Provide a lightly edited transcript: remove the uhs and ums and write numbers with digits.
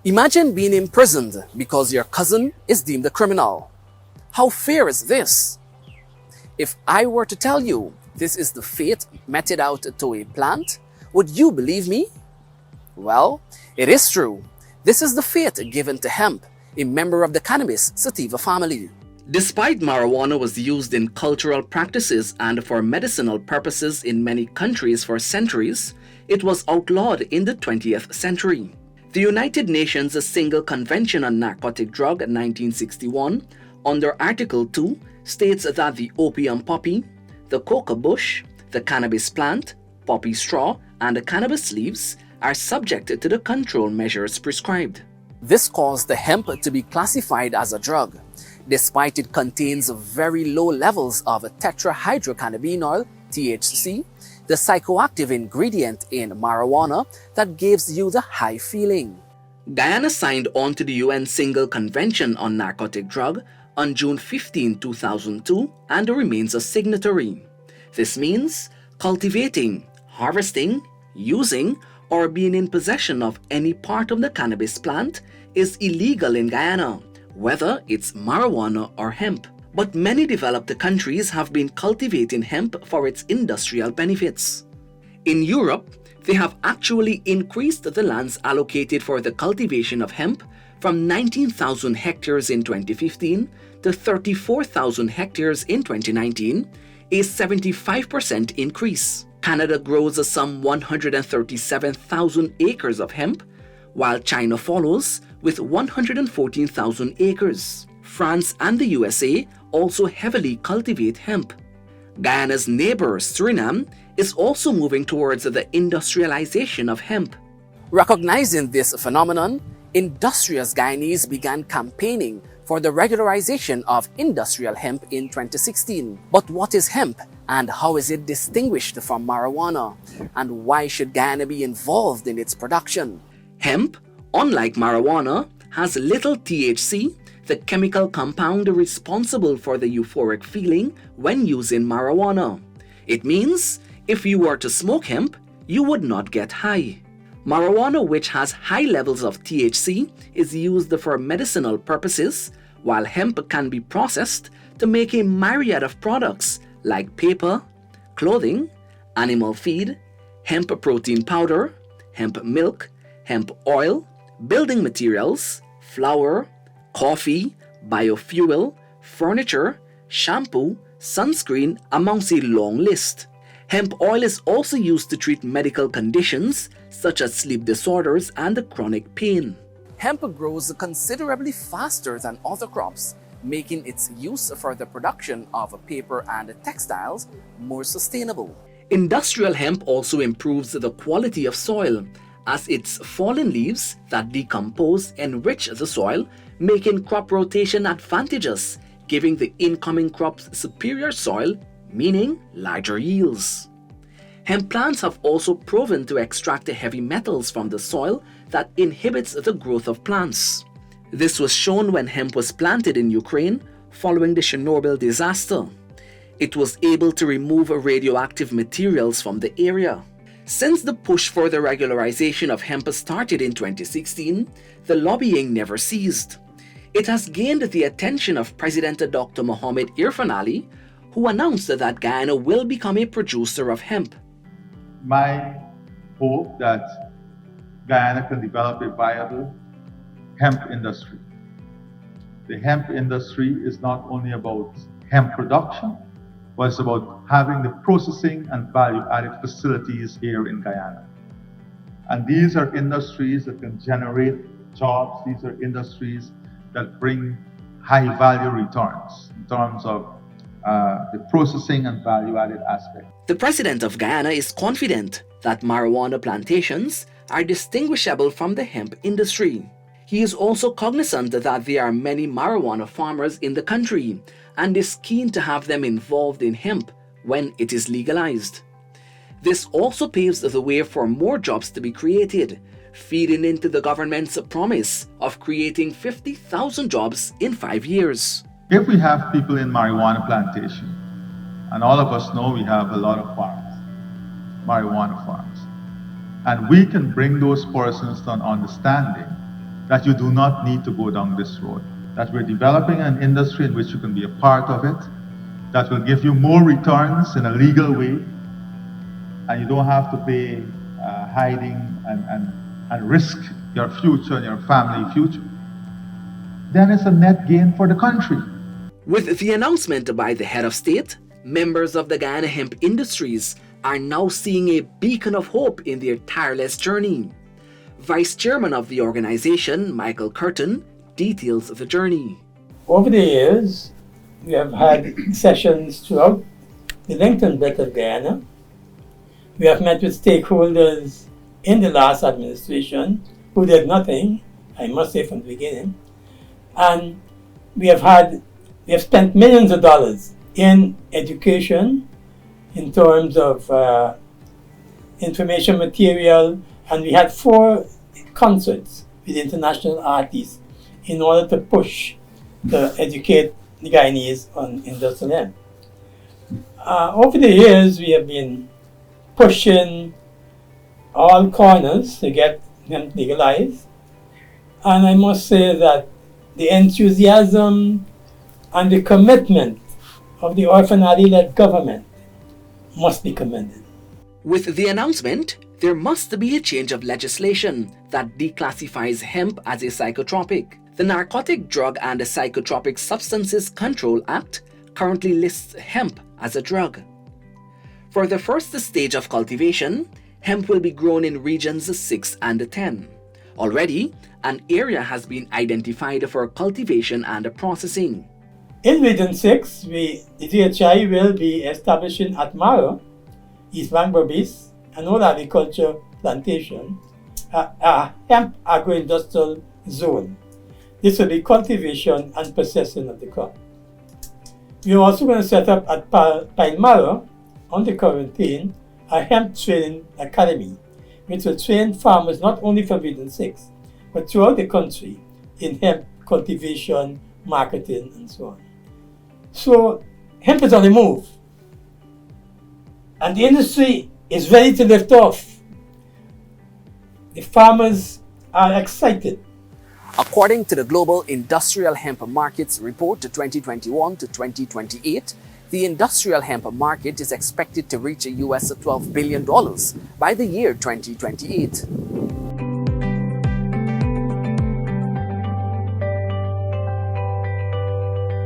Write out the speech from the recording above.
Imagine being imprisoned because your cousin is deemed a criminal. How fair is this? If I were to tell you this is the fate meted out to a plant, would you believe me? Well, it is true. This is the fate given to hemp, a member of the cannabis sativa family. Despite marijuana was used in cultural practices and for medicinal purposes in many countries for centuries, it was outlawed in the 20th century. The United Nations Single Convention on Narcotic Drug 1961, under Article 2, states that the opium poppy, the coca bush, the cannabis plant, poppy straw, and the cannabis leaves are subject to the control measures prescribed. This caused the hemp to be classified as a drug, despite it contains very low levels of tetrahydrocannabinol, THC, the psychoactive ingredient in marijuana that gives you the high feeling. Guyana signed on to the UN Single Convention on Narcotic Drug on June 15, 2002 and remains a signatory. This means cultivating, harvesting, using, or being in possession of any part of the cannabis plant is illegal in Guyana, whether it's marijuana or hemp. But many developed countries have been cultivating hemp for its industrial benefits. In Europe, they have actually increased the lands allocated for the cultivation of hemp from 19,000 hectares in 2015 to 34,000 hectares in 2019, a 75% increase. Canada grows some 137,000 acres of hemp, while China follows with 114,000 acres. France and the USA also heavily cultivate hemp. Guyana's neighbor, Suriname, is also moving towards the industrialization of hemp. Recognizing this phenomenon, industrious Guyanese began campaigning for the regularization of industrial hemp in 2016. But what is hemp, and how is it distinguished from marijuana? And why should Guyana be involved in its production? Hemp, unlike marijuana, has little THC, the chemical compound responsible for the euphoric feeling when using marijuana. It means if you were to smoke hemp, you would not get high. Marijuana, which has high levels of THC, is used for medicinal purposes, while hemp can be processed to make a myriad of products like paper, clothing, animal feed, hemp protein powder, hemp milk, hemp oil, building materials, flour, coffee, biofuel, furniture, shampoo, sunscreen, amongst a long list. Hemp oil is also used to treat medical conditions such as sleep disorders and chronic pain. Hemp grows considerably faster than other crops, making its use for the production of paper and textiles more sustainable. Industrial hemp also improves the quality of soil, as its fallen leaves that decompose enrich the soil, making crop rotation advantageous, giving the incoming crops superior soil, meaning larger yields. Hemp plants have also proven to extract the heavy metals from the soil that inhibits the growth of plants. This was shown when hemp was planted in Ukraine following the Chernobyl disaster. It was able to remove radioactive materials from the area. Since the push for the regularization of hemp started in 2016, the lobbying never ceased. It has gained the attention of President Dr. Mohamed Irfan Ali, who announced that Guyana will become a producer of hemp. My hope that Guyana can develop a viable hemp industry. The hemp industry is not only about hemp production, but it's about having the processing and value-added facilities here in Guyana. And these are industries that can generate jobs. These are industries that bring high-value returns in terms of the processing and value-added aspect. The president of Guyana is confident that marijuana plantations are distinguishable from the hemp industry. He is also cognizant that there are many marijuana farmers in the country and is keen to have them involved in hemp when it is legalized. This also paves the way for more jobs to be created, feeding into the government's promise of creating 50,000 jobs in 5 years. If we have people in marijuana plantation, and all of us know we have a lot of farms, marijuana farms, and we can bring those persons to an understanding that you do not need to go down this road. That we're developing an industry in which you can be a part of it, that will give you more returns in a legal way, and you don't have to pay hiding and risk your future and your family future. Then it's a net gain for the country. With the announcement by the head of state, members of the Guyana hemp industries are now seeing a beacon of hope in their tireless journey. Vice Chairman of the organization, Michael Curtin, details the journey. Over the years, we have had sessions throughout the length and breadth of Guyana. We have met with stakeholders in the last administration who did nothing, I must say from the beginning. And we have spent millions of dollars in education, in terms of information material, and we had 4 concerts with international artists in order to push, to educate the Guyanese on industrial hemp. Over the years, we have been pushing all corners to get hemp legalized, and I must say that the enthusiasm and the commitment of the Orphan Alley-led government must be commended. With the announcement, there must be a change of legislation that declassifies hemp as a psychotropic. The Narcotic Drug and Psychotropic Substances Control Act currently lists hemp as a drug. For the first stage of cultivation, hemp will be grown in regions 6 and 10. Already, an area has been identified for cultivation and processing. In Region 6, the DHI will be establishing at Maro, East Bank Berbice, an old agriculture plantation, a hemp agro-industrial zone. This will be cultivation and processing of the crop. We are also going to set up at Palmaro, on the quarantine, a hemp training academy, which will train farmers not only from Region 6, but throughout the country in hemp cultivation, marketing, and so on. So hemp is on the move, and the industry is ready to lift off. The farmers are excited. According to the Global Industrial Hemp Markets Report 2021 to 2028, the industrial hemp market is expected to reach US $12 billion by the year 2028.